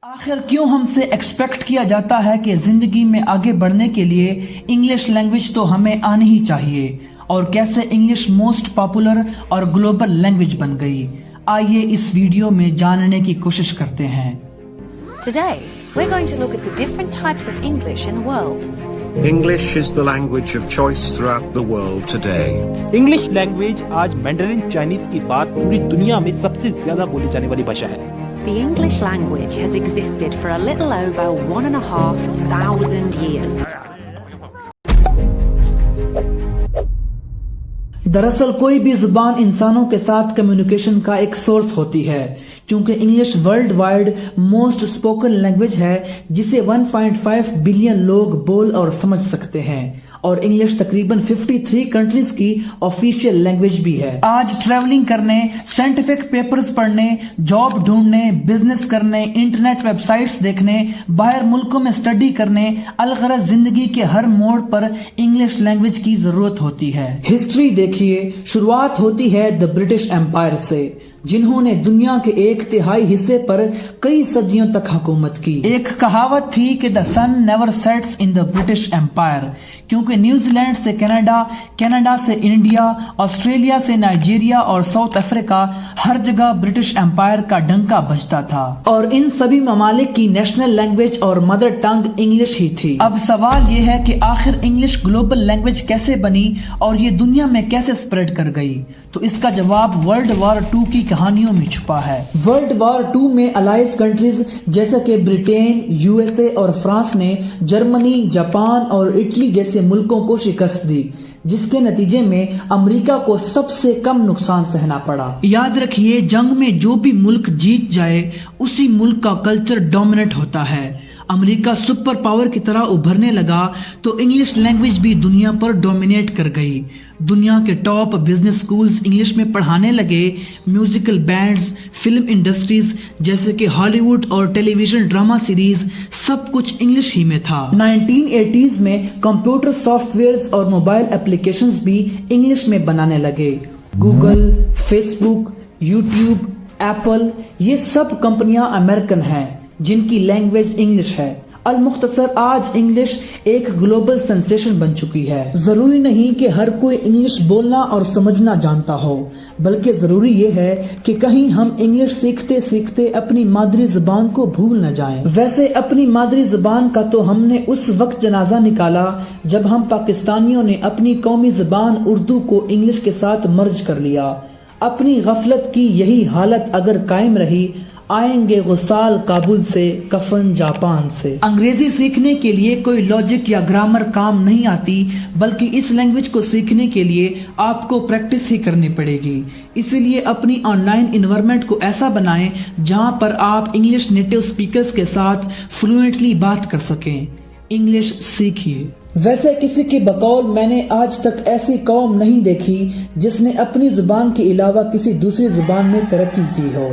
آخر کیوں ہم سے ایکسپیکٹ کیا جاتا ہے کہ زندگی میں آگے بڑھنے کے لیے انگلش لینگویج تو ہمیں آنی ہی چاہیے، اور کیسے انگلش موسٹ پاپولر اور گلوبل لینگویج بن گئی؟ آئیے اس ویڈیو میں جاننے کی کوشش کرتے ہیں۔ Today, we're going to look at the different types of English in the world. English is the language of choice throughout the world today. English language آج مینڈرن چائنیز کے بعد پوری دنیا میں سب سے زیادہ بولی جانے والی بھاشا ہے۔ The English language has existed for a little over 1,500 years. دراصل کوئی بھی زبان انسانوں کے ساتھ کمیونیکیشن کا ایک سورس ہوتی ہے، کیونکہ English world wide most spoken language ہے جسے 1.5 بلین لوگ بول اور سمجھ سکتے ہیں، اور انگلش تقریباً 53 کنٹریز کی آفیشیل لینگویج بھی ہے۔ آج ٹریولنگ کرنے، سائنٹیفک پیپرز پڑھنے، جاب ڈھونڈنے، بزنس کرنے، انٹرنیٹ ویب سائٹس دیکھنے، باہر ملکوں میں اسٹڈی کرنے، الغرض زندگی کے ہر موڑ پر انگلش لینگویج کی ضرورت ہوتی ہے۔ ہسٹری دیکھیے، شروعات ہوتی ہے دی برٹش امپائر سے، جنہوں نے دنیا کے 1/3 حصے پر کئی صدیوں تک حکومت کی۔ ایک کہاوت تھی کہ the sun never sets in the British Empire, کیونکہ نیوزی لینڈ سے کینیڈا، کینیڈا سے انڈیا، آسٹریلیا سے نائجیریا اور ساؤتھ افریقہ، ہر جگہ برٹش امپائر کا ڈنکا بجتا تھا، اور ان سبھی ممالک کی نیشنل لینگویج اور مدر ٹنگ انگلش ہی تھی۔ اب سوال یہ ہے کہ آخر انگلش گلوبل لینگویج کیسے بنی اور یہ دنیا میں کیسے اسپریڈ کر گئی؟ تو اس کا جواب ورلڈ وار 2 کی کہانیوں میں چھپا ہے۔ ورلڈ وار 2 میں الائز کنٹریز جیسا کہ برٹین، USA اور فرانس نے جرمنی، جاپان اور اٹلی جیسے ملکوں کو شکست دی، جس کے نتیجے میں امریکہ کو سب سے کم نقصان سہنا پڑا۔ یاد رکھیے، جنگ میں جو بھی ملک جیت جائے اسی ملک کا کلچر ڈومینیٹ ہوتا ہے۔ امریکہ سپر پاور کی طرح ابھرنے لگا تو انگلش لینگویج بھی دنیا پر ڈومینیٹ کر گئی۔ دنیا کے ٹاپ بزنس سکولز انگلش میں پڑھانے لگے، میوزیکل بینڈز، فلم انڈسٹریز جیسے کہ ہالی ووڈ اور ٹیلی ویژن ڈرامہ سیریز، سب کچھ انگلش ہی میں تھا۔ 1980s میں کمپیوٹر سافٹ ویئرز اور موبائل اپلیکیشنز بھی انگلش میں بنانے لگے۔ گوگل، فیس بک، یوٹیوب، ایپل، یہ سب کمپنیاں امریکن ہیں جن کی لینگویج انگلش ہے۔ المختصر آج انگلش ایک گلوبل سینسیشن بن چکی ہے۔ ضروری نہیں کہ ہر کوئی انگلش بولنا اور سمجھنا جانتا ہو، بلکہ ضروری یہ ہے کہ کہیں ہم انگلش سیکھتے سیکھتے اپنی مادری زبان کو بھول نہ جائیں۔ ویسے اپنی مادری زبان کا تو ہم نے اس وقت جنازہ نکالا جب ہم پاکستانیوں نے اپنی قومی زبان اردو کو انگلش کے ساتھ مرج کر لیا۔ اپنی غفلت کی یہی حالت اگر قائم رہی، آئیں گے غسال کابل سے، کفن جاپان سے۔ انگریزی سیکھنے کے لیے کوئی لاجک یا گرامر کام نہیں آتی، بلکہ اس لینگویج کو سیکھنے کے لیے آپ کو پریکٹس ہی کرنی پڑے گی۔ اسی لیے اپنی آن لائن انوائرمنٹ کو ایسا بنائیں جہاں پر آپ انگلش نیٹو اسپیکرز کے ساتھ فلوئنٹلی بات کر سکیں۔ انگلش سیکھیے۔ ویسے کسی کے بقول میں نے آج تک ایسی قوم نہیں دیکھی جس نے اپنی زبان کے علاوہ کسی دوسری زبان میں ترقی کی ہو۔